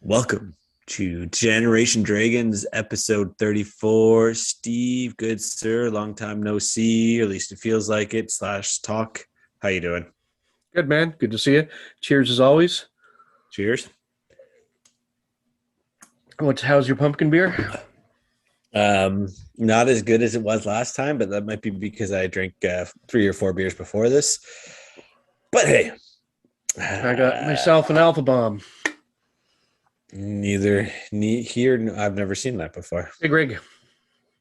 Welcome to Generation Dragons, episode 34. Steve, good sir, long time no see, or at least it feels like it, / talk. How you doing? Good, man. Good to see you. Cheers as always. Cheers. How's your pumpkin beer? Not as good as it was last time, but that might be because I drank 3 or 4 beers before this. But hey. I got myself an Alpha Bomb. Here. I've never seen that before. Big rig.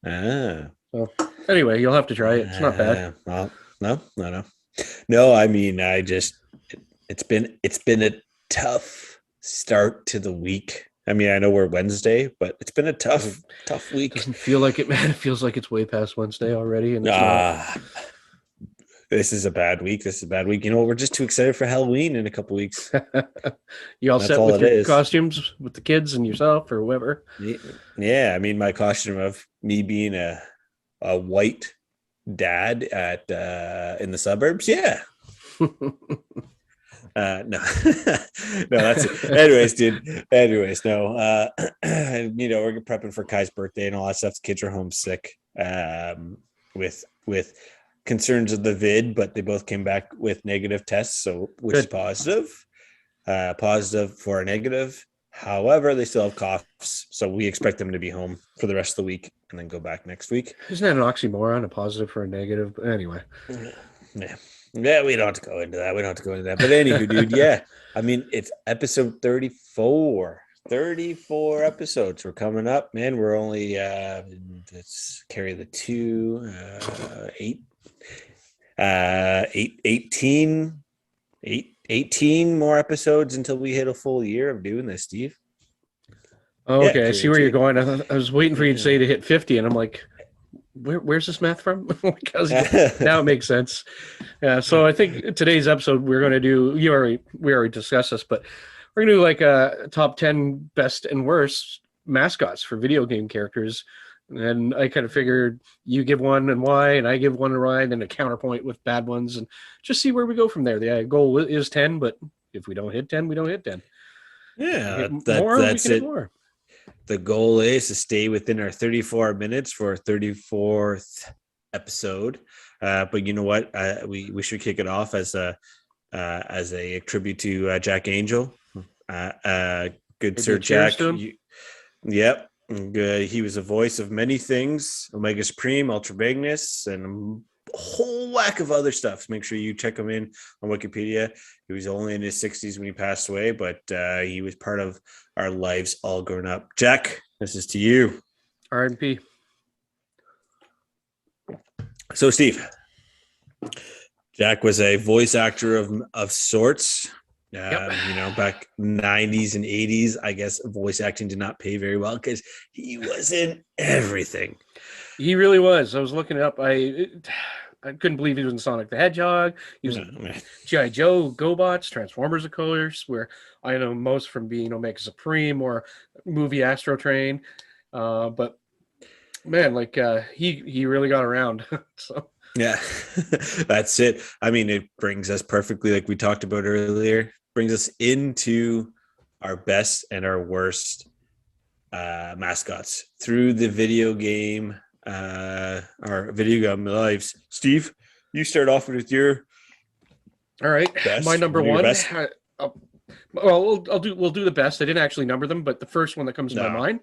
Ah. Well, anyway, you'll have to try it. It's not bad. Well, no. I mean, it's been a tough start to the week. I mean, I know we're Wednesday, but it's been a tough week. Doesn't feel like it, man. It feels like it's way past Wednesday already, and this is a bad week. You know, we're just too excited for Halloween in a couple weeks. You all set with your costumes with the kids and yourself or whoever? Yeah, I mean, my costume of me being a white dad at in the suburbs. Yeah. No, that's it. Anyways, no. You know, we're prepping for Kai's birthday and all that stuff. The kids are homesick. With concerns of the vid, but they both came back with negative tests, so which is positive. Positive for a negative. However, they still have coughs, so we expect them to be home for the rest of the week and then go back next week. Isn't that an oxymoron? A positive for a negative? But anyway. Yeah, we don't have to go into that. But anywho, dude, yeah. I mean, it's episode 34. 34 episodes. We're coming up, man. We're only let's carry the 18 more episodes until we hit a full year of doing this, Steve. Oh, okay, yeah, I see where you're going. I was waiting for you to say to hit 50, and I'm like, where's this math from? Because now it makes sense. Yeah, so I think today's episode we're going to do. We already discussed this, but we're going to do like a top 10 best and worst mascots for video game characters. And I kind of figured you give one and why, and I give one and why, and then a counterpoint with bad ones, and just see where we go from there. The goal is 10, but if we don't hit 10, we don't hit 10. Yeah, that's it. More. The goal is to stay within our 34 minutes for our 34th episode. But you know what? We should kick it off as a tribute to Jack Angel. Good Sir Jack. Yep. Good. He was a voice of many things: Omega Supreme, Ultra Magnus, and a whole whack of other stuff. Make sure you check him in on Wikipedia. He was only in his 60s when he passed away, but he was part of our lives all growing up. Jack, this is to you. R.I.P. So, Steve, Jack was a voice actor of sorts. Yep. You know, back 90s and 80s, I guess voice acting did not pay very well because he was in everything. He really was. I was looking it up. I couldn't believe he was in Sonic the Hedgehog. He was in G.I. Joe, GoBots, Transformers, of course, where I know most from being Omega Supreme or movie Astro Train. But man, like he really got around. So. Yeah, that's it. I mean, it brings us perfectly, like we talked about earlier, brings us into our best and our worst mascots through the video game, our video game lives. Steve, you start off with your. All right, best. My number one. We'll do the best. I didn't actually number them, but the first one that comes to my mind.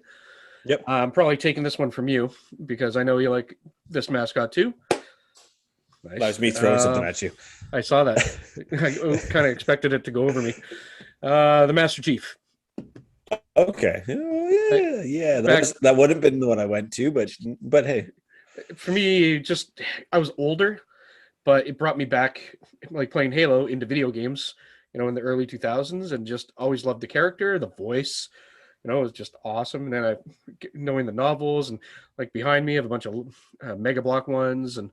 Yep. I'm probably taking this one from you because I know you like this mascot too. Nice. That was me throwing something at you. I saw that. I kind of expected it to go over me. The Master Chief. Okay. Yeah. That would have been the one I went to, but hey. For me, I was older, but it brought me back, like playing Halo, into video games, you know, in the early 2000s, and just always loved the character, the voice. You know, it was just awesome. And then knowing the novels, and like behind me, I have a bunch of Mega Block ones and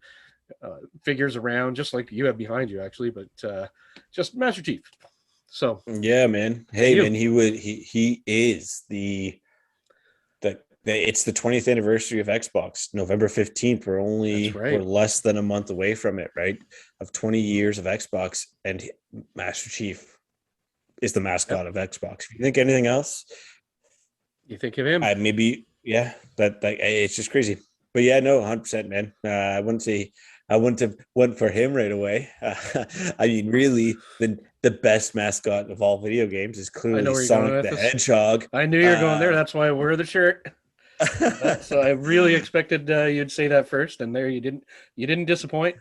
figures around, just like you have behind you, actually. But just Master Chief. So yeah, man. Hey, man, he is it's the 20th anniversary of Xbox, November 15th. We're less than a month away from it, right? Of 20 years of Xbox, and Master Chief is the mascot of Xbox. If you think anything else, You think of him? Maybe, yeah. That it's just crazy. But yeah, no, 100%, man. I wouldn't have went for him right away. I mean, really, the best mascot of all video games is clearly Sonic the Hedgehog. I knew you were going there. That's why I wear the shirt. So I really expected you'd say that first, and there you didn't. You didn't disappoint.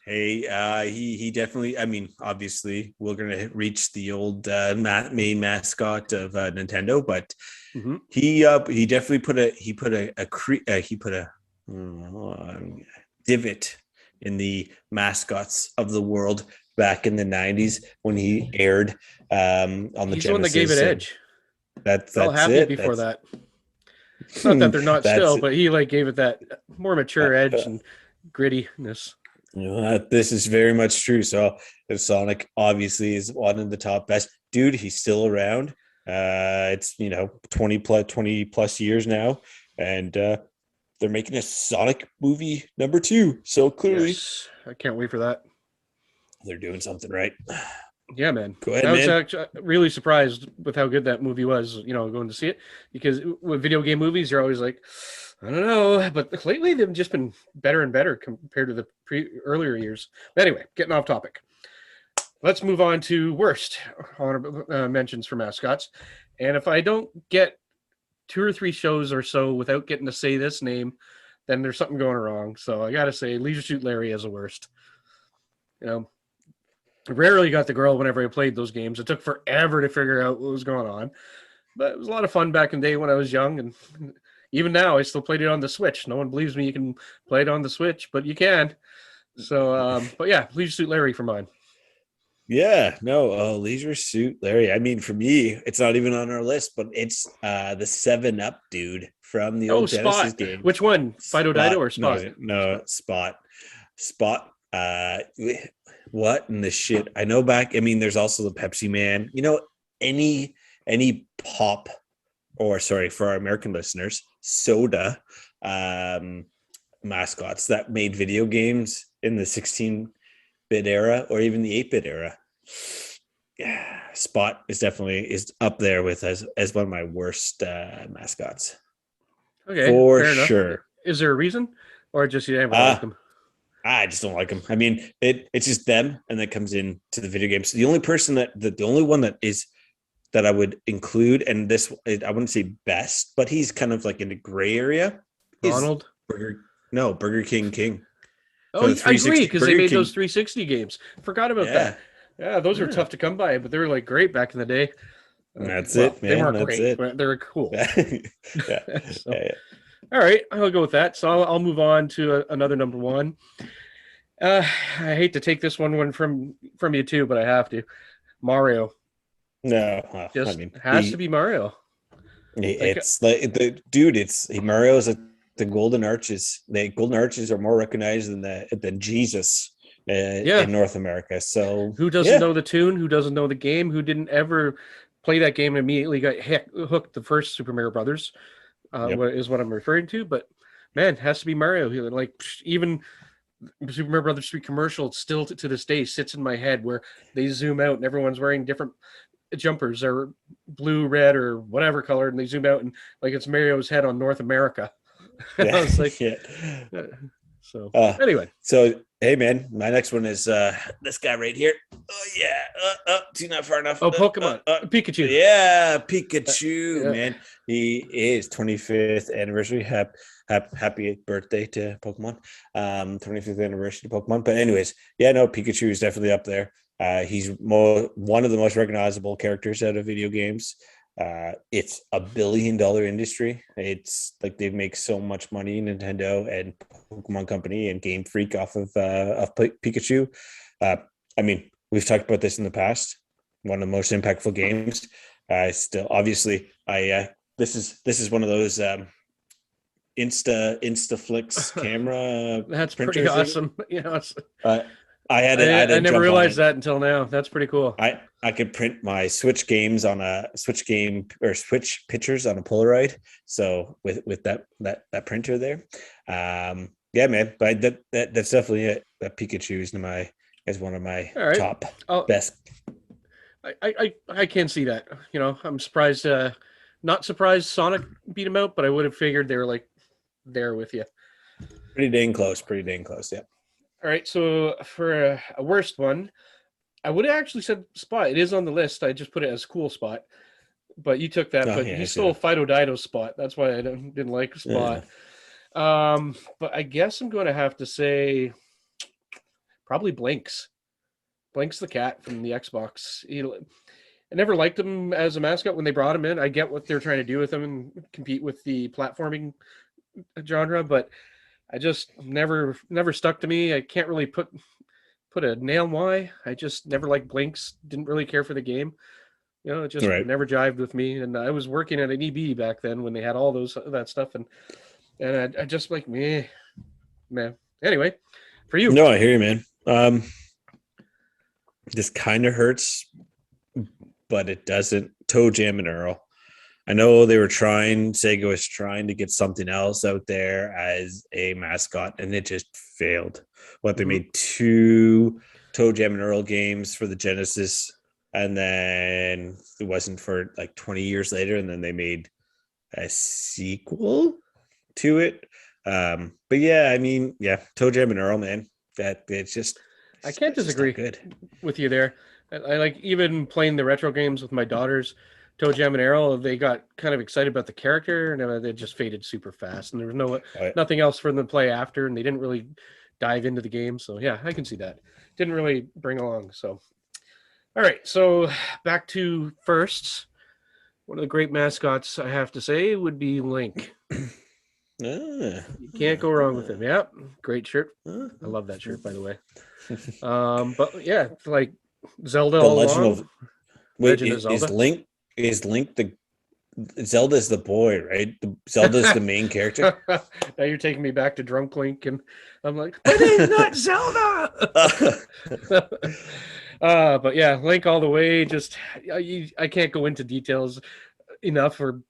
Hey, he definitely. I mean, obviously, we're gonna reach the old main mascot of Nintendo, but he definitely put a divot in the mascots of the world back in the 90s when he aired on the Genesis. He's the one that gave it edge. That's happy it. Before that. Not that they're not still, but he gave it that more mature edge and grittiness. This is very much true. So Sonic obviously is one of the top best. Dude, he's still around. It's 20 plus years now, and they're making a Sonic movie number 2. So clearly, yes. I can't wait for that. They're doing something right. Yeah, man. Go ahead, I was actually really surprised with how good that movie was, going to see it, because with video game movies, you're always like, I don't know, but lately they've just been better and better compared to the earlier years. But anyway, getting off topic. Let's move on to worst honorable mentions for mascots. And if I don't get 2 or 3 shows or so without getting to say this name, then there's something going wrong. So I got to say Leisure Suit Larry as the worst. I rarely got the girl whenever I played those games. It took forever to figure out what was going on. But it was a lot of fun back in the day when I was young. And even now, I still played it on the Switch. No one believes me you can play it on the Switch, but you can. So, but yeah, Leisure Suit Larry for mine. Yeah, no, Leisure Suit Larry. I mean, for me, it's not even on our list, but it's the 7-Up dude from the old Genesis game. Which one? Fido Dido or Spot? No, Spot. What in the shit? I know back. I mean, there's also the Pepsi Man. Any pop, or sorry, for our American listeners, soda mascots that made video games in the 16-bit era or even the 8-bit era. Yeah, Spot is up there with as one of my worst mascots. Okay, for sure. Is there a reason, or just you never like them? I just don't like them. I mean, it's just them, and that comes into the video games. So the only person the only one that I would include, and this I wouldn't say best, but he's kind of like in the gray area. Ronald? Burger King. Oh, I agree, because they made those 360 games. Forgot about that. Yeah, those were tough to come by, but they were great back in the day. That's it, man. They weren't great, but they were cool. Yeah. All right, I'll go with that. So I'll move on to another number 1. I hate to take this one from you too, but I have to. Mario. No, has to be Mario. It's Mario is the Golden Arches. The Golden Arches are more recognized than Jesus in North America. So who doesn't know the tune? Who doesn't know the game? Who didn't ever play that game and immediately got hooked? The first Super Mario Brothers is what I'm referring to. But man, it has to be Mario. Even Super Mario Brothers 3 commercial still to this day sits in my head, where they zoom out and everyone's wearing different jumpers, or blue, red, or whatever color, and they zoom out and it's Mario's head on North America. I was like, So anyway, hey man, my next one is this guy right here. Oh yeah, too not far enough. Oh, Pokemon, Pikachu. Yeah, Pikachu, man. He is 25th anniversary. Happy birthday to Pokemon. 25th anniversary to Pokemon. But anyways, Pikachu is definitely up there. He's one of the most recognizable characters out of video games. It's $1 billion industry. It's they make so much money, Nintendo and Pokemon Company and Game Freak, off of Pikachu. I mean, we've talked about this in the past. One of the most impactful games. Still, obviously, this is one of those Instaflix camera. That's pretty awesome. I never realized that until now. That's pretty cool. I could print my Switch games on a Switch game, or Switch pictures on a Polaroid. So with that printer there, yeah, man. But that's definitely it. That Pikachu is one of my top best. I can see that. I'm surprised Not surprised Sonic beat him out, but I would have figured they were like there with you. Pretty dang close. Yeah. All right, so for a worst one, I would have actually said Spot. It is on the list. I just put it as cool Spot, but you took that. But he stole Fido Dido's spot. That's why I didn't like Spot. But I guess I'm going to have to say probably Blinks. Blinks the cat from the Xbox. I never liked him as a mascot when they brought him in. I get what they're trying to do with him and compete with the platforming genre, but I just never stuck to me. I can't really put a nail why. I just never liked Blinks. Didn't really care for the game. It just never jived with me. And I was working at an EB back then when they had all that stuff, and I just like man. Anyway, for you. No, I hear you, man. This kind of hurts, but it doesn't. Toe Jam and Earl. I know Sega was trying to get something else out there as a mascot, and it just failed. They made 2 Toe Jam and Earl games for the Genesis, and then it wasn't for like 20 years later, and then they made a sequel to it. But yeah, I mean, Toe Jam and Earl, man, that it's just. I can't disagree with you there. I like even playing the retro games with my daughters, Toe Jam and Earl. They got kind of excited about the character, and they just faded super fast. And there was nothing else for them to play after, and they didn't really dive into the game. So yeah, I can see that. Didn't really bring along. So, all right. So back to firsts. One of the great mascots, I have to say, would be Link. You can't go wrong with him. Yeah, great shirt. I love that shirt, by the way. But yeah, like Zelda. The Legend of Zelda. Is Link the Zelda's the boy, right? Zelda's the main character. Now you're taking me back to Drunk Link, and I'm like, but he's not Zelda. But yeah, Link all the way. Just I can't go into details enough, or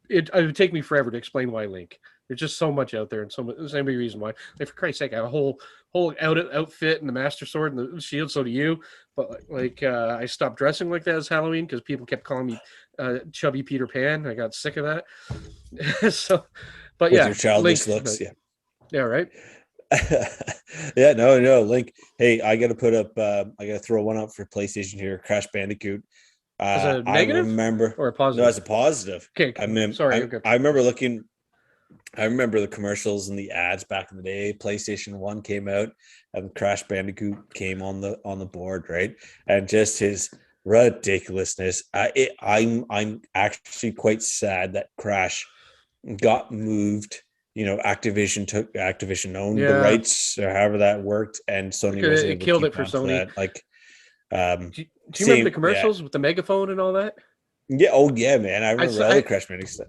it would take me forever to explain why Link. There's just so much out there, and there's any reason why. Like, for Christ's sake, I have a whole outfit and the Master Sword and the shield. So do you. But I stopped dressing like that as Halloween because people kept calling me chubby Peter Pan. I got sick of that. So, but with your childish looks, yeah, right. Yeah, no, Link. Hey, I got to put up. I got to throw one up for PlayStation here. Crash Bandicoot. As a negative, I remember, or a positive? No, as a positive. Okay, I remember looking. I remember the commercials and the ads back in the day. PlayStation 1 came out and Crash Bandicoot came on the board, right? And just his ridiculousness. I'm actually quite sad that Crash got moved. Activision owned the rights, or however that worked, and Sony was able to killed it for Sony. Do you remember the commercials with the megaphone and all that? Yeah. Oh yeah, man. I remember all the Crash Bandicoot.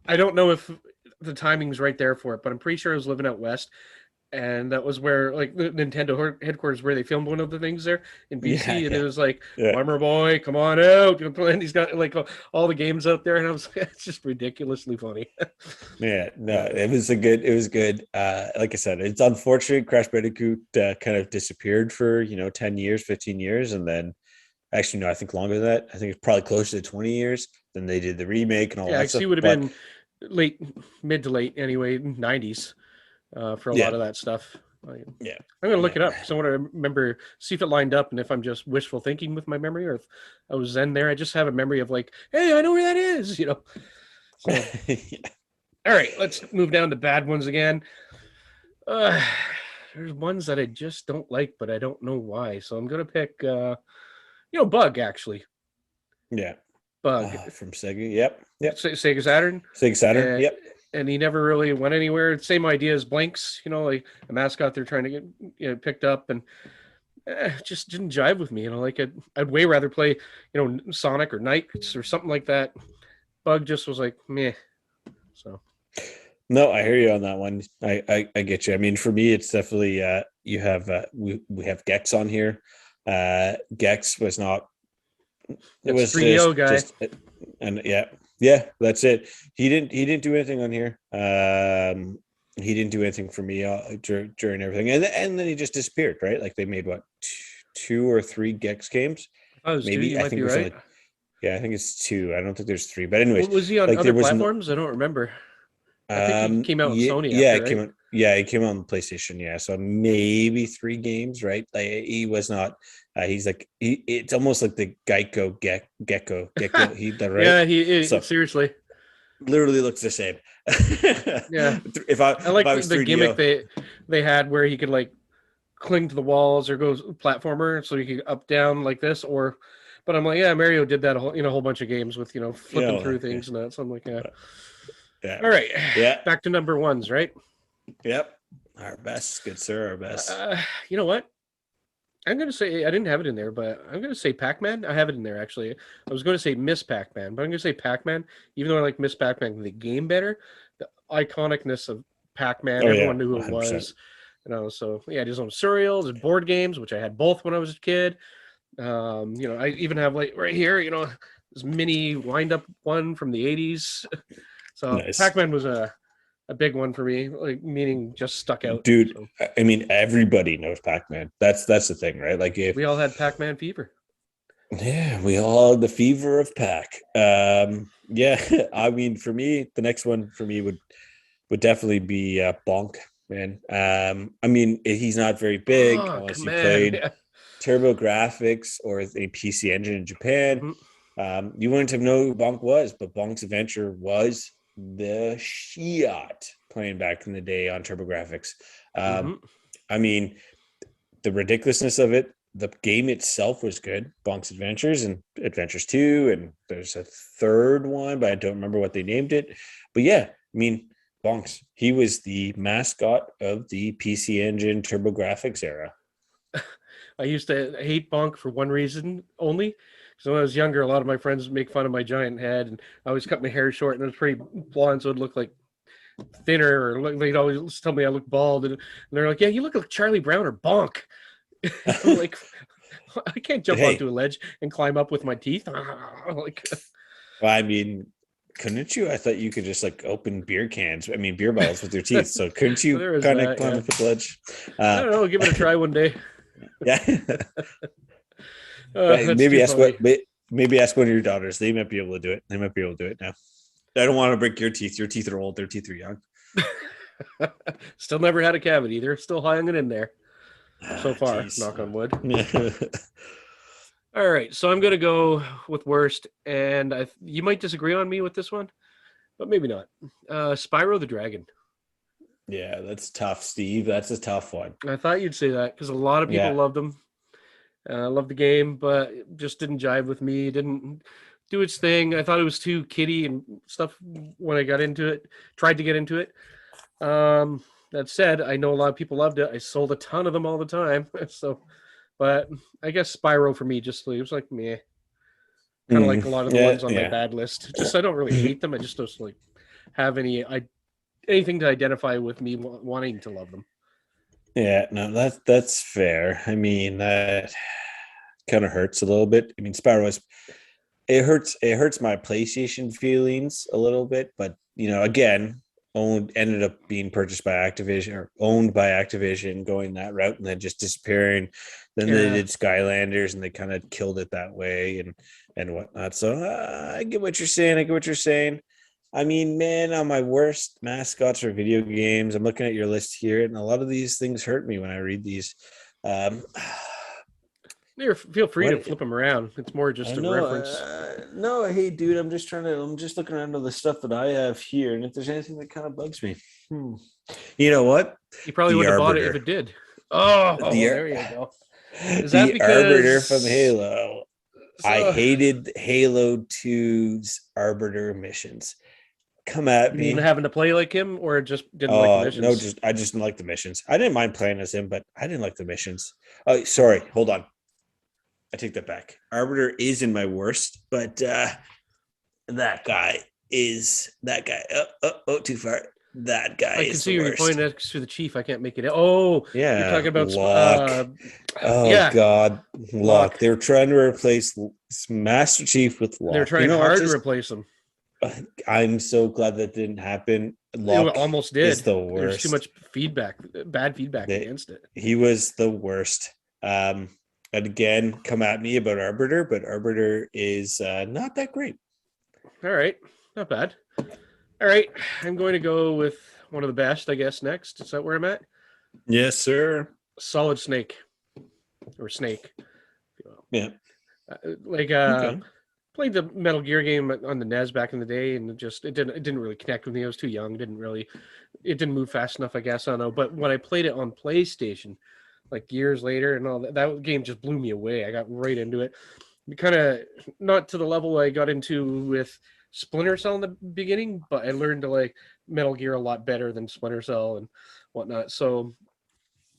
I don't know if the timing's right there for it, but I'm pretty sure I was living out west, and that was where the Nintendo headquarters, where they filmed one of the things there in BC, and it was like, Farmer Boy, come on out, and he's got all the games out there, and I was like, it's just ridiculously funny. Yeah, no, it was good. Like I said, it's unfortunate Crash Bandicoot kind of disappeared for 10 years, 15 years, and then actually no, I think longer than that. I think it's probably closer to 20 years. Then they did the remake and all that stuff. He would have been mid to late anyway, 90s for a lot of that stuff. I'm gonna look it up because I want to remember, see if it lined up, and if I'm just wishful thinking with my memory, or if I was then there. I just have a memory of hey, I know where that is, So. All right, let's move down to bad ones again. There's ones that I just don't like, but I don't know why, so I'm gonna pick Bug, actually. Bug from Sega. Yep. Sega Saturn. Yep. And he never really went anywhere. Same idea as Blinks, like a mascot they're trying to get picked up, and just didn't jive with me. I'd way rather play Sonic or Knights or something like that. Bug just was like meh. So. No, I hear you on that one. I get you. I mean, for me, it's definitely you have we have Gex on here. Gex was not. It was 3DO guy, and yeah, that's it. He didn't do anything on here. He didn't do anything for me during everything, and then he just disappeared. Right, like they made what 2 or 3 Gex games, maybe. I think it was right. Yeah, I think it's 2. I don't think there's 3. But anyways, was he on other platforms? I don't don't remember. I think he came out on Sony. It came out. Yeah, he came out on PlayStation. Yeah, so maybe 3 games, right? Like, he was not. He's like it's almost like the Gecko. He done right. Yeah, he seriously literally looks the same. Yeah, I like the gimmick they had where he could like cling to the walls or go platformer, so you could up down like this. But I'm like, yeah, Mario did that a whole bunch of games with flipping through things and that. So I'm like, yeah. Yeah. All right. Yeah. Back to number ones, right? Yep. Our best, good sir. Our best. You know what? I'm going to say, I didn't have it in there, but I'm going to say Pac-Man. I have it in there, actually. I was going to say Miss Pac-Man, but I'm going to say Pac-Man, even though I like Miss Pac-Man, the game better. The iconicness of Pac-Man, everyone knew who it 100%. Was. So yeah, his own cereals and board games, which I had both when I was a kid. I even have like right here, this mini wind-up one from the 80s. So nice. Pac-Man was a big one for me, like meaning just stuck out. Dude, so. I mean, everybody knows Pac-Man. That's the thing, right? Like if we all had Pac-Man fever. Yeah, we all had the fever of Pac. Yeah, I mean, for me, the next one for me would definitely be Bonk, man. I mean, he's not very big unless you played TurboGrafx or a PC Engine in Japan. Mm-hmm. You wouldn't have known who Bonk was, but Bonk's Adventure was the shit playing back in the day on TurboGrafx. I mean, the ridiculousness of it. The game itself was good, Bonk's Adventures and Adventures 2, and there's a third one, but I don't remember what they named it. But yeah, I mean, Bonks, he was the mascot of the PC Engine TurboGrafx era. I used to hate Bonk for one reason only. So when I was younger, a lot of my friends would make fun of my giant head, and I always cut my hair short, and it was pretty blonde, so it looked like thinner, or they'd always tell me I look bald, and they're like, yeah, you look like Charlie Brown or Bonk. I'm like, I can't jump onto a ledge and climb up with my teeth. Like, well, I mean, couldn't you? I thought you could just like open beer bottles with your teeth. So couldn't you kind of climb up the ledge? I don't know. Give it a try one day. Yeah. Maybe ask one of your daughters. They might be able to do it. They might be able to do it now. I don't want to break your teeth. Your teeth are old. Their teeth are young. Still never had a cavity. They're still hanging in there. So far, knock on wood. All right, so I'm going to go with worst, and you might disagree on me with this one, but maybe not. Spyro the Dragon. Yeah, that's tough, Steve. That's a tough one. I thought you'd say that because a lot of people loved them. Loved the game, but it just didn't jive with me. Didn't do its thing. I thought it was too kiddie and stuff when I got into it. Tried to get into it. That said, I know a lot of people loved it. I sold a ton of them all the time. So, but I guess Spyro for me it was like meh. Kind of like a lot of the ones on my bad list. Just I don't really hate them. I just don't like have anything to identify with me wanting to love them. Yeah, no, that's fair. I mean, that kind of hurts a little bit. I mean, Spyro it hurts my PlayStation feelings a little bit, but again, ended up being purchased by Activision or owned by Activision, going that route and then just disappearing. Then they did Skylanders and they kind of killed it that way and whatnot. So I get what you're saying. I mean, man, on my worst mascots for video games, I'm looking at your list here, and a lot of these things hurt me when I read these. Feel free to flip them around. It's more just a reference. No, hey, dude, I'm just looking around at the stuff that I have here, and if there's anything that kind of bugs me, you know what? You probably would have bought it if it did. Oh, there you go. Is that because Arbiter from Halo? I hated Halo 2's Arbiter missions. Come at me. Even having to play like him, or just didn't like the missions? No, I just didn't like the missions. I didn't mind playing as him, but I didn't like the missions. Oh, sorry. Hold on. I take that back. Arbiter is in my worst, but that guy. Oh, too far. That guy. I can see you're pointing next to the chief. I can't make it. Oh, yeah. You're talking about Locke. God, Locke. They're trying to replace Master Chief with Locke. They're trying hard to replace him. I'm so glad that didn't happen. Locke almost did. Is the worst. There's too much bad feedback against it. He was the worst. And again, come at me about Arbiter, but Arbiter is not that great. All right, not bad. All right, I'm going to go with one of the best, I guess, next. Is that where I'm at? Yes, sir. Solid Snake. Or Snake. Yeah. Okay. Played the Metal Gear game on the NES back in the day, and it didn't really connect with me. I was too young. It didn't move fast enough, I guess. I don't know. But when I played it on PlayStation, like years later, and all that game just blew me away. I got right into it. Kind of not to the level I got into with Splinter Cell in the beginning, but I learned to like Metal Gear a lot better than Splinter Cell and whatnot. So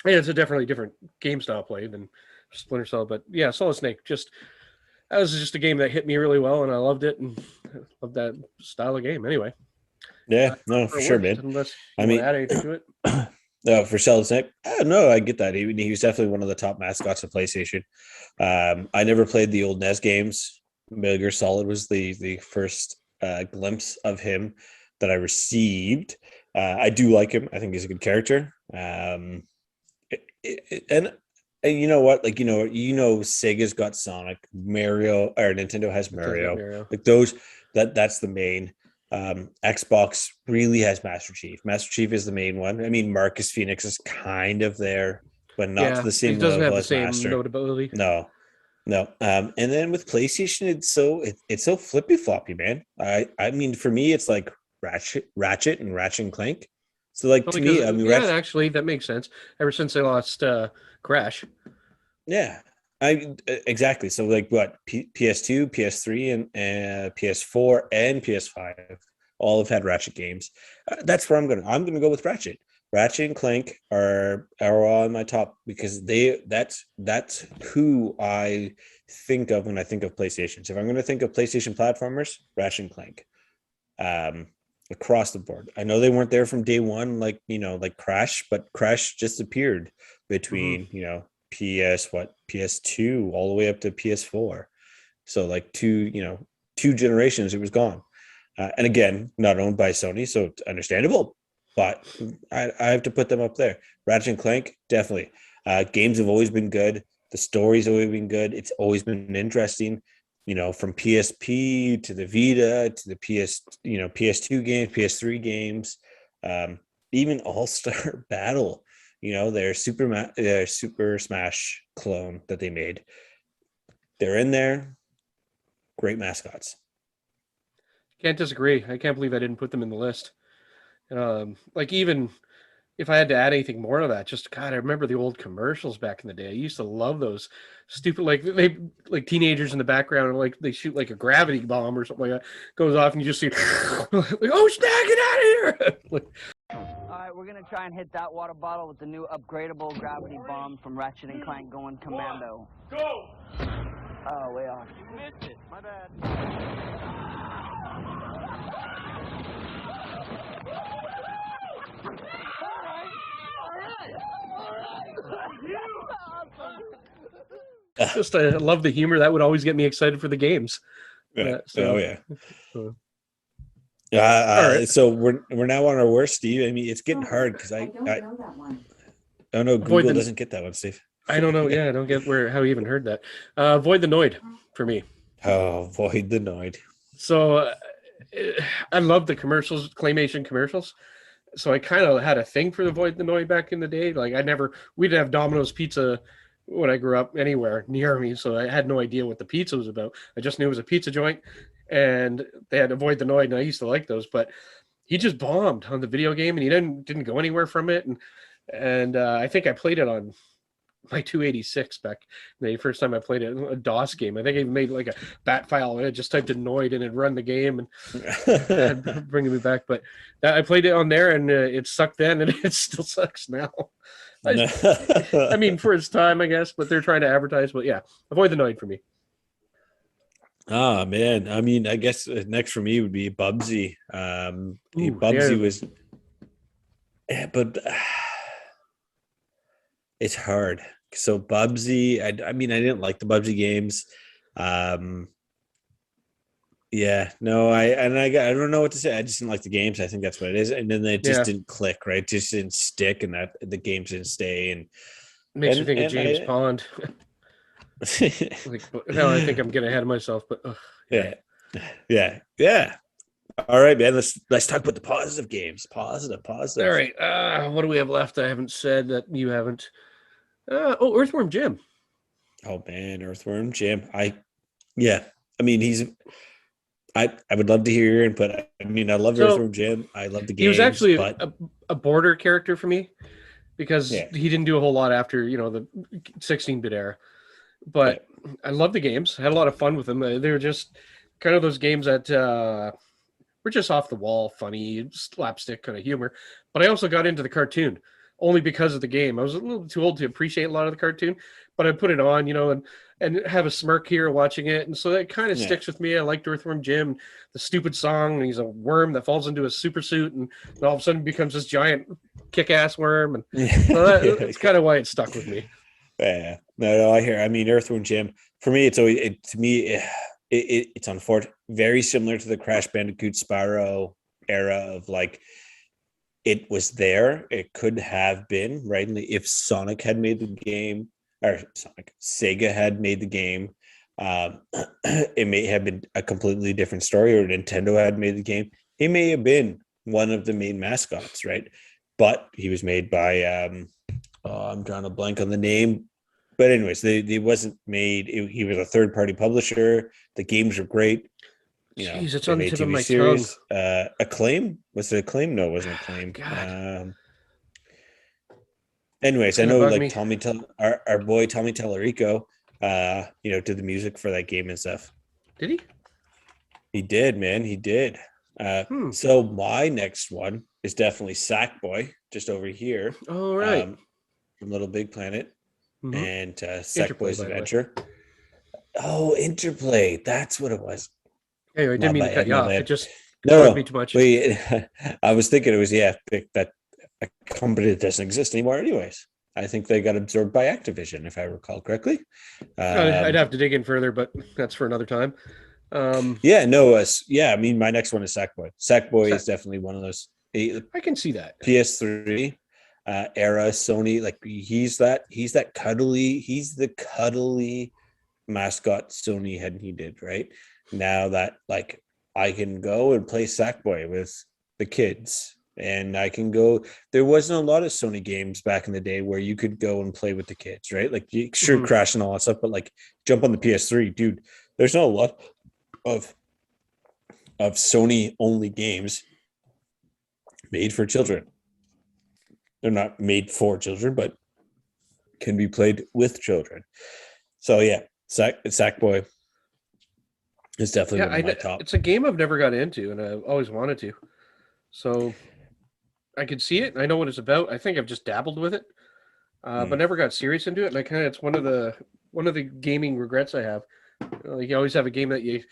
yeah, it's a definitely different game style play than Splinter Cell. But yeah, Solid Snake, that was just a game that hit me really well, and I loved it, and I loved that style of game. Anyway, yeah, no, for sure, man. Unless you want to add anything to it. No, for Solid Snake, no, I get that. He was definitely one of the top mascots of PlayStation. I never played the old NES games. Metal Gear Solid was the first glimpse of him that I received. I do like him. I think he's a good character. And you know what? Like, Sega's got Sonic, Mario, or Nintendo has Mario. Like those, that's the main. Xbox really has Master Chief. Master Chief is the main one. I mean, Marcus Phoenix is kind of there, but not to the same level. It doesn't have the same notability. No. And then with PlayStation, it's so flippy floppy, man. I mean, for me, it's like Ratchet and Ratchet and Clank. So like to me, I mean, actually that makes sense. Ever since they lost Crash. Yeah. Exactly. So like what PS2, PS3, and PS4 and PS5 all have had Ratchet games. That's where I'm gonna go with Ratchet. Ratchet and Clank are on my top because that's who I think of when I think of PlayStation. So if I'm going to think of PlayStation platformers, Ratchet and Clank, across the board. I know they weren't there from day one, like Crash, but Crash just appeared between PS2 all the way up to PS4. So like two generations, it was gone. And again, not owned by Sony, so it's understandable. But I have to put them up there. Ratchet and Clank, definitely. Games have always been good. The story's always been good. It's always been interesting. From PSP to the Vita to the PS2 games, PS3 games, even All-Star Battle. Their Super Smash clone that they made. They're in there. Great mascots. Can't disagree. I can't believe I didn't put them in the list. Like even if I had to add anything more to that, just God, I remember the old commercials back in the day. I used to love those stupid, like teenagers in the background, and like they shoot like a gravity bomb or something like that, goes off, and you just see, like, oh, snag it out of here! All right, we're gonna try and hit that water bottle with the new upgradable gravity bomb from Ratchet and Clank going commando. Go! Oh, way off. You missed it. My bad. Just I love the humor. That would always get me excited for the games. Yeah. So we're now on our worst, Steve. I mean, it's getting hard because I don't know that one. Oh no, Google doesn't get that one, Steve. I don't know. Yeah, I don't get how he even heard that. Void the Noid for me. Oh, Void the Noid. So I love the commercials, claymation commercials. So I kind of had a thing for the Void the Noid back in the day. Like we didn't have Domino's Pizza when I grew up anywhere near me, so I had no idea what the pizza was about. I just knew it was a pizza joint, and they had Avoid the Noid, and I used to like those. But he just bombed on the video game, and he didn't go anywhere from it. And I think I played it on my 286 back the first time I played it, a DOS game. I think I made like a bat file. I just typed in Noid and it'd run the game and bringing me back. But I played it on there, and it sucked then, and it still sucks now. I mean, for its time, I guess, but they're trying to advertise. But yeah, Avoid the Noid for me. Ah, man. I mean, I guess next for me would be Bubsy. Bubsy was, but it's hard. So Bubsy, I mean, I didn't like the Bubsy games. Yeah, no, I don't know what to say. I just didn't like the games. I think that's what it is. And then they just didn't click, right? It just didn't stick, and that the games didn't stay. And makes you think of James Pond. Like, now I think I'm getting ahead of myself, but yeah. All right, man. Let's talk about the positive games. Positive. All right. What do we have left? I haven't said that you haven't. Earthworm Jim. Oh man, Earthworm Jim. I mean, I would love to hear your input. I mean, I love Earthworm Jim. I love the games. He was actually a border character for me because he didn't do a whole lot after the 16-bit era. But I love the games. I had a lot of fun with them. They were just kind of those games that were just off the wall, funny, slapstick kind of humor. But I also got into the cartoon only because of the game. I was a little too old to appreciate a lot of the cartoon, but I put it on, and have a smirk here watching it. And so that kind of sticks with me. I liked Earthworm Jim, the stupid song. And he's a worm that falls into a super suit and all of a sudden becomes this giant kick-ass worm. And so that's kind of why it stuck with me. Yeah, no, I hear. I mean, Earthworm Jim, for me, it's unfortunate. Very similar to the Crash Bandicoot Spyro era of like, it was there. It could have been, right? If Sonic had made the game, or Sega had made the game, it may have been a completely different story, or Nintendo had made the game. He may have been one of the main mascots, right? But he was made by, I'm drawing a blank on the name. But anyways, they wasn't made. He was a third-party publisher. The games were great. Jeez, it's on the tip of my tongue. Acclaim? Was it Acclaim? No, it wasn't Acclaim. God. Anyways, I know like our boy Tommy Tallarico, did the music for that game and stuff. Did he? He did, man. He did. So my next one is definitely Sackboy, just over here. Oh, right. From Little Big Planet. Mm-hmm. And Sackboy's Adventure. Oh, Interplay. That's what it was. Anyway, I didn't mean to cut you off. It just no, me too much. I was thinking it was that a company that doesn't exist anymore. Anyways, I think they got absorbed by Activision, if I recall correctly. I'd have to dig in further, but that's for another time. I mean, my next one is Sackboy. Sackboy is definitely one of those. I can see that PS3 era Sony, like he's the cuddly mascot Sony had needed, right? Now that like I can go and play Sackboy with the kids, and I can go. There wasn't a lot of Sony games back in the day where you could go and play with the kids, right? Like you sure Crash and all that stuff, but like jump on the PS3, dude. There's not a lot of Sony only games made for children. They're not made for children, but can be played with children. So yeah, Sackboy is definitely one of my top. It's a game I've never got into, and I've always wanted to. So I could see it. And I know what it's about. I think I've just dabbled with it, but never got serious into it. And it's one of the gaming regrets I have. Like you always have a game that you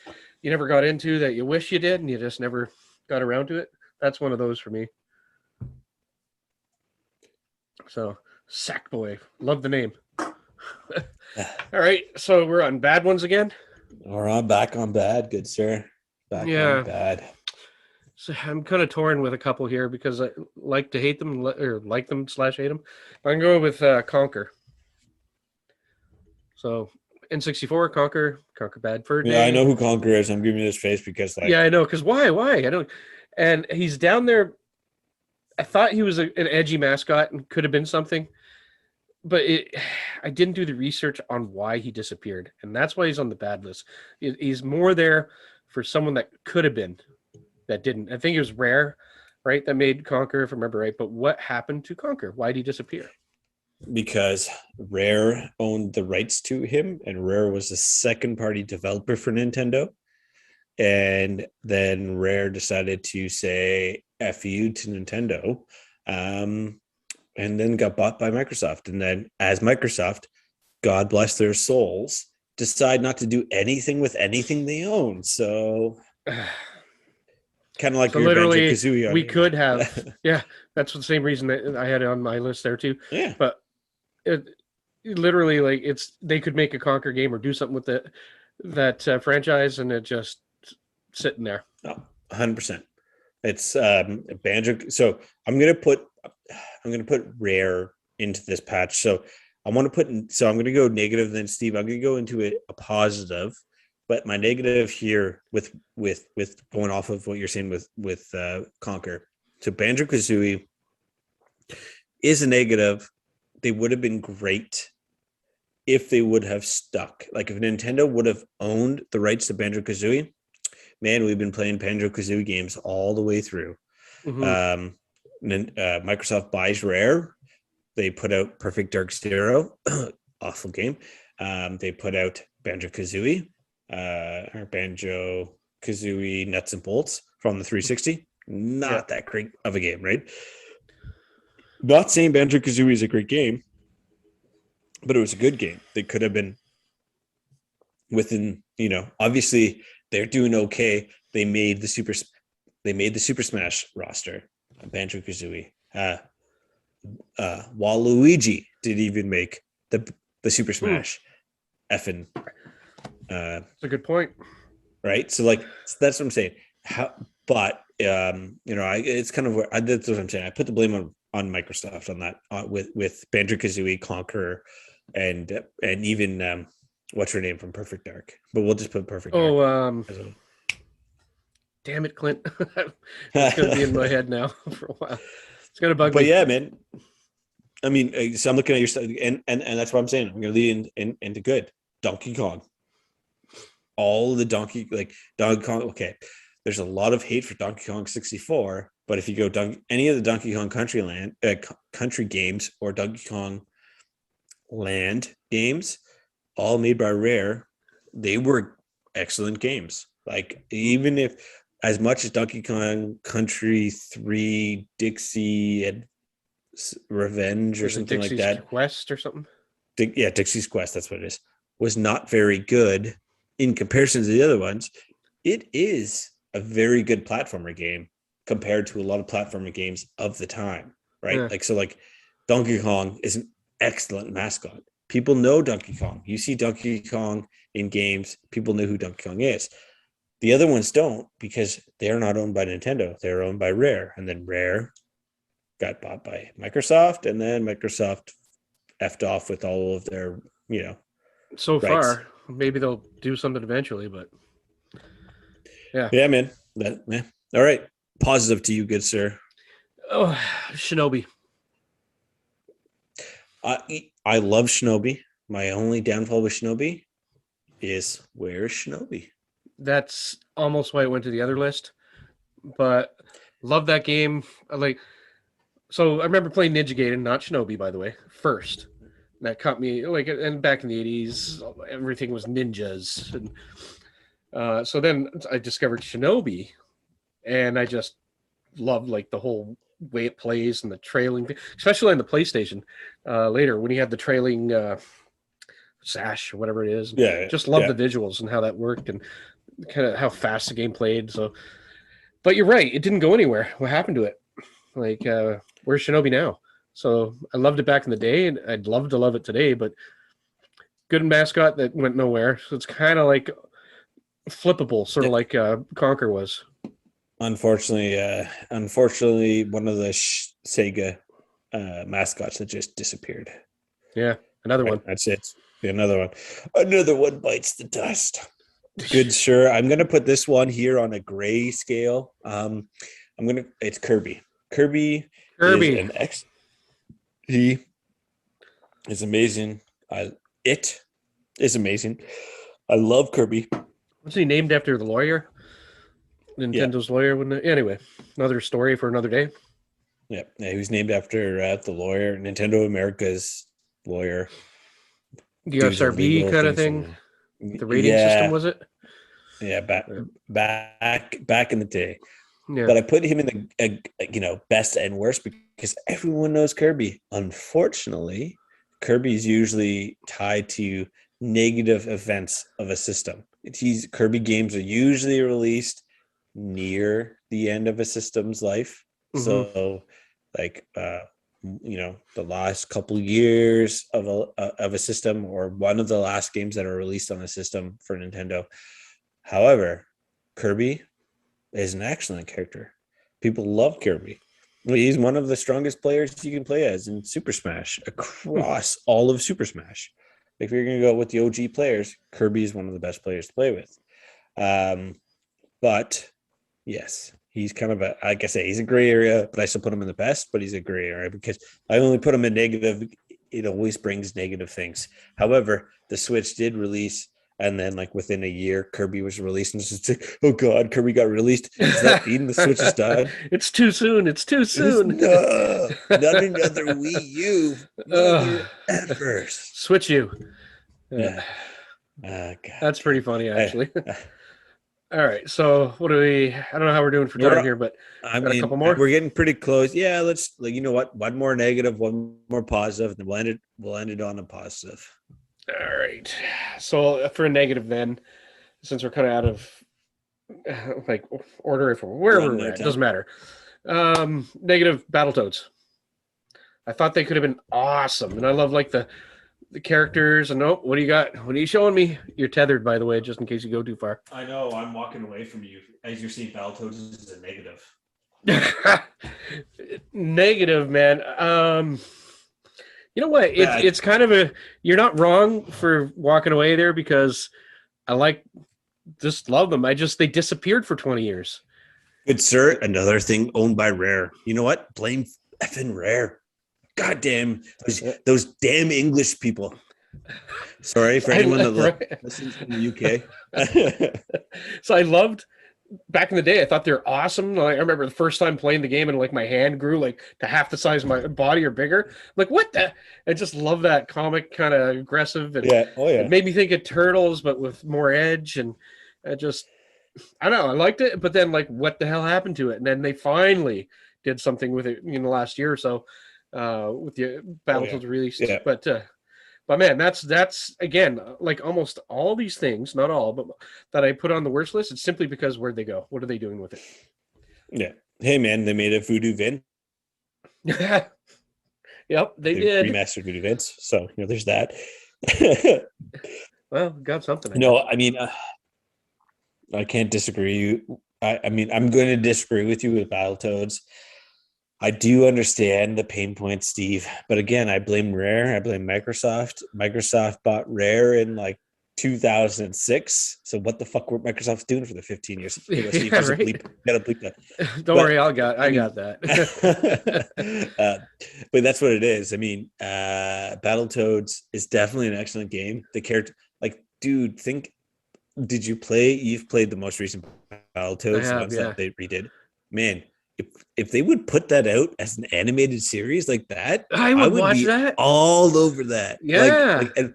never got into that you wish you did, and you just never got around to it. That's one of those for me. So Sackboy, love the name. All right, so we're on bad ones again. We're back on bad, good sir. Back on bad. So I'm kind of torn with a couple here because I like to hate them or like them / hate them. I'm going with Conker. So N64, Conker Bad Fur Day. Yeah, I know who Conker is. I'm giving you this face because I know, because why? I don't. And he's down there. I thought he was an edgy mascot and could have been something, but I didn't do the research on why he disappeared, and that's why he's on the bad list. He's more there for someone that could have been, that didn't. I think it was Rare, right, that made Conker, if I remember right. But what happened to Conker? Why did he disappear? Because Rare owned the rights to him, and Rare was a second-party developer for Nintendo. And then Rare decided to say F you to Nintendo, and then got bought by Microsoft. And then as Microsoft, God bless their souls, decide not to do anything with anything they own. So kind of like literally we could have. Yeah, that's the same reason that I had it on my list there too. Yeah. But it literally, like, they could make a Conker game or do something with that franchise, and it just sitting there. 100%. It's Banjo. So I'm gonna put Rare into this patch. So I want to put in, so I'm going to go negative. Then Steve, I'm going to go into a positive, but my negative here with going off of what you're saying with Conquer. So Banjo-Kazooie is a negative. They would have been great if they would have stuck. Like if Nintendo would have owned the rights to Banjo-Kazooie, man, we've been playing Banjo-Kazooie games all the way through. Mm-hmm. Microsoft buys Rare. They put out Perfect Dark Zero, awful game. They put out Banjo-Kazooie, or Banjo-Kazooie Nuts and Bolts from the 360. Not that great of a game, right? Not saying Banjo-Kazooie is a great game, but it was a good game. They could have been within, obviously they're doing okay. They made the Super Smash roster, Banjo-Kazooie. Waluigi didn't even make the Super Smash. Effing. That's a good point. Right. So that's what I'm saying. It's kind of where that's what I'm saying. I put the blame on Microsoft on that with Banjo-Kazooie, Conqueror, and even what's her name from Perfect Dark. But we'll just put Perfect Dark. Damn it, Clint. It's gonna be in my head now for a while. It's gonna bug me. But yeah, man. I mean, so I'm looking at your stuff, and that's what I'm saying. I'm gonna lead into good. Donkey Kong. All the Donkey Kong. Okay, there's a lot of hate for Donkey Kong 64, but if you go any of the Donkey Kong country games or Donkey Kong Land games, all made by Rare, they were excellent games. Like even if, as much as Donkey Kong Country 3, Dixie and Revenge or something Dixie's like that. Quest or something. Dixie's Quest. That's what it is. Was not very good in comparison to the other ones. It is a very good platformer game compared to a lot of platformer games of the time, right? Yeah. Donkey Kong is an excellent mascot. People know Donkey Kong. You see Donkey Kong in games, people know who Donkey Kong is. The other ones don't, because they're not owned by Nintendo. They're owned by Rare. And then Rare got bought by Microsoft, and then Microsoft effed off with all of their, so rights. Far, maybe they'll do something eventually, but yeah. Yeah, man. All right. Positive to you, good sir. Oh, Shinobi. I love Shinobi. My only downfall with Shinobi is, where's Shinobi? That's almost why it went to the other list, but love that game. So I remember playing Ninja Gaiden, not Shinobi, by the way, first. That caught me, and back in the 80s, everything was ninjas. And so then I discovered Shinobi, and I just loved the whole way it plays and the trailing, especially on the PlayStation. Later, when you had the trailing sash or whatever it is, just love the visuals and how that worked and kind of how fast the game played. So, but you're right, it didn't go anywhere. What happened to it? Where's Shinobi now? So I loved it back in the day, and I'd love to love it today, but good mascot that went nowhere. So it's kind of flippable, sort of like Conquer was. Unfortunately, one of the Sega mascots that just disappeared. Yeah, another one. That's it. Another one. Another one bites the dust. Good sir. I'm gonna put this one here on a gray scale. It's Kirby. Kirby is an He is amazing. It is amazing. I love Kirby. Was he named after the lawyer? Nintendo's lawyer? Anyway, another story for another day. Yeah, he was named after the lawyer, Nintendo America's lawyer. The USRB kind of thing. The rating system, was it? Yeah, back in the day. Yeah. But I put him in the best and worst because everyone knows Kirby. Unfortunately, Kirby is usually tied to negative events of a system. Kirby games are usually released near the end of a system's life. Mm-hmm. So, the last couple years of a system, or one of the last games that are released on a system for Nintendo. However, Kirby is an excellent character. People love Kirby. He's one of the strongest players you can play as in Super Smash across all of Super Smash. If you're going to go with the OG players, Kirby is one of the best players to play with. But yes, he's kind of he's a gray area, but I still put him in the best, but he's a gray area because I only put him in negative. It always brings negative things. However, the Switch did release, and then like within a year, Kirby was released, and it's like, oh God, Kirby got released. Does that mean the Switch is done? It's too soon. It's too soon. No, not another Wii U. Mother effers. Switch U. God. That's pretty funny, actually. All right, so what do we? I don't know how we're doing for time here, but I mean, a couple more. We're getting pretty close. Yeah, let's. Like, you know what? One more negative, one more positive, and then we'll end it on a positive. All right. So for a negative, then, since we're kind of out of like order, if wherever we're at, it doesn't matter. Negative, Battletoads. I thought they could have been awesome, and I love like the characters. And what do you got? What are you showing me? You're tethered, by the way, just in case you go too far. I know. I'm walking away from you as you're seeing Battletoads as a negative. Negative, man. You know what? It's kind of you're not wrong for walking away there because I just love them. They disappeared for 20 years. Good sir. Another thing owned by Rare. You know what? Blame effing Rare. God damn those damn English people. Sorry for anyone that listens from the UK. So I loved back in the day. I thought they're awesome. I remember the first time playing the game and like my hand grew like to half the size of my body or bigger. Like what the? I just love that comic, kind of aggressive, and it made me think of Turtles but with more edge. And I don't know. I liked it, but then like what the hell happened to it? And then they finally did something with it in the last year or so. With the Battletoads released, but man, that's again like almost all these things, not all, but that I put on the worst list. It's simply because where'd they go? What are they doing with it? Yeah. Hey man, they made a Voodoo Vin. Yep, they did remastered Voodoo Vince. So there's that. Well, got something. I mean, I can't disagree. I mean, I'm going to disagree with you with Battletoads. I do understand the pain points, Steve, but again, I blame Rare. I blame Microsoft. Microsoft bought Rare in like 2006. So what the fuck were Microsoft doing for the 15 years? Right. Gotta bleep that. Don't worry, I got that. But that's what it is. I mean, Battletoads is definitely an excellent game. The character, like, dude, you've played the most recent Battletoads, the ones that they redid. Man, if they would put that out as an animated series like that, I would watch that all over that. Yeah. And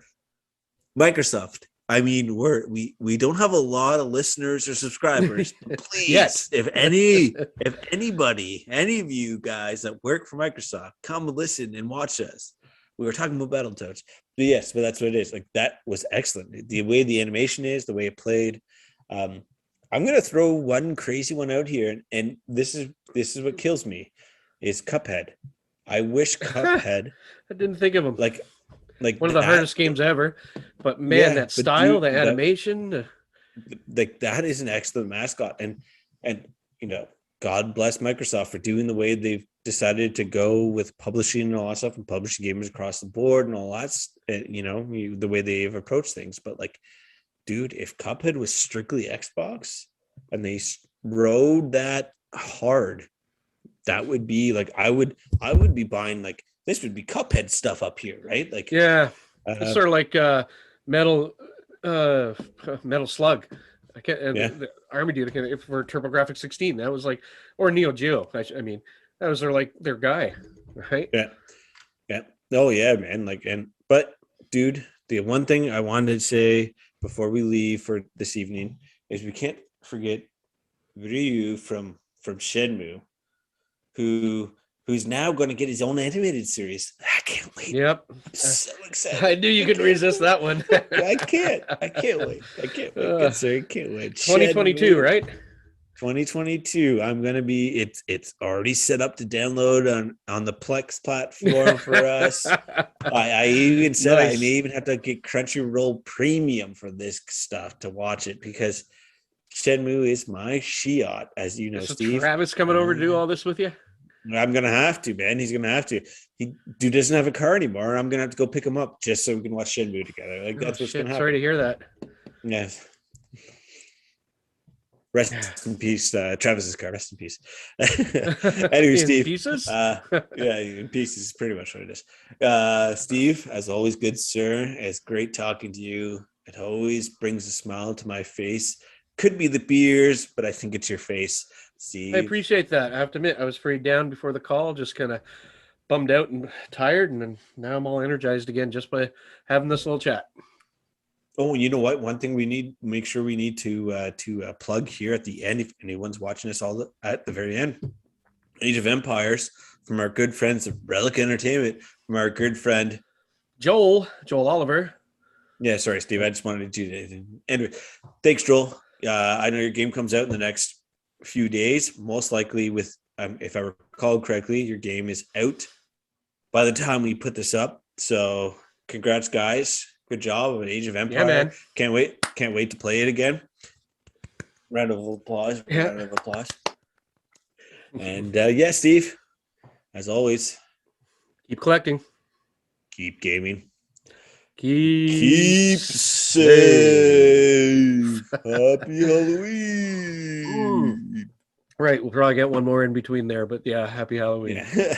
Microsoft. I mean, we don't have a lot of listeners or subscribers. Please, if any of you guys that work for Microsoft, come listen and watch us. We were talking about Battletoads. But that's what it is. Like, that was excellent. The way the animation is, the way it played. I'm gonna throw one crazy one out here, and this is what kills me, is Cuphead. I wish Cuphead. I didn't think of him. Like one of the hardest games ever. But man, that style, the animation, like that is an excellent mascot, and God bless Microsoft for doing the way they've decided to go with publishing and all that stuff, and publishing gamers across the board and all that. The way they've approached things, but like. Dude, if Cuphead was strictly Xbox and they rode that hard, that would be like I would be buying, like, this would be Cuphead stuff up here, right? Like, it's sort of like Metal Slug. I can't. The Army Dude for TurboGrafx 16. That was like, or Neo Geo. I mean, that was their guy, right? Yeah. Oh yeah, man. But dude, the one thing I wanted to say before we leave for this evening is we can't forget Ryu from Shenmue, who's now going to get his own animated series. I can't wait. Yep. I'm so excited. I knew you could resist that one. I can't wait. Good sir. I can't wait. 2022, Shenmue. right? 2022. I'm gonna be. It's already set up to download on the Plex platform for us. I even said I may even have to get Crunchyroll Premium for this stuff to watch it, because Shenmue is my shiat, as you know, Steve. Travis coming over to do all this with you? I'm gonna have to, man. He's gonna have to. Dude doesn't have a car anymore. I'm gonna have to go pick him up just so we can watch Shenmue together. Like that's what's gonna happen. Sorry to hear that. Yes. Rest in peace, Travis's car. Rest in peace. Anyway, Steve. Pieces? Yeah, in pieces. Pretty much what it is. Steve, as always, good sir. It's great talking to you. It always brings a smile to my face. Could be the beers, but I think it's your face, Steve. I appreciate that. I have to admit, I was pretty down before the call, just kind of bummed out and tired, and now I'm all energized again just by having this little chat. Oh, you know what? One thing we need to plug here at the end, if anyone's watching us all at the very end, Age of Empires from our good friends of Relic Entertainment, from our good friend Joel Oliver. Yeah, sorry, Steve. I just wanted to do that. Anyway, thanks, Joel. I know your game comes out in the next few days. Most likely, with if I recall correctly, your game is out by the time we put this up. So, congrats, guys. Good job of Age of Empire. Yeah, man. Can't wait to play it again. Round of applause. Yeah. Round of applause. And yeah, Steve, as always, keep collecting. Keep gaming. Keep safe. Happy Halloween. Right. We'll probably get one more in between there, but yeah, happy Halloween. Yeah.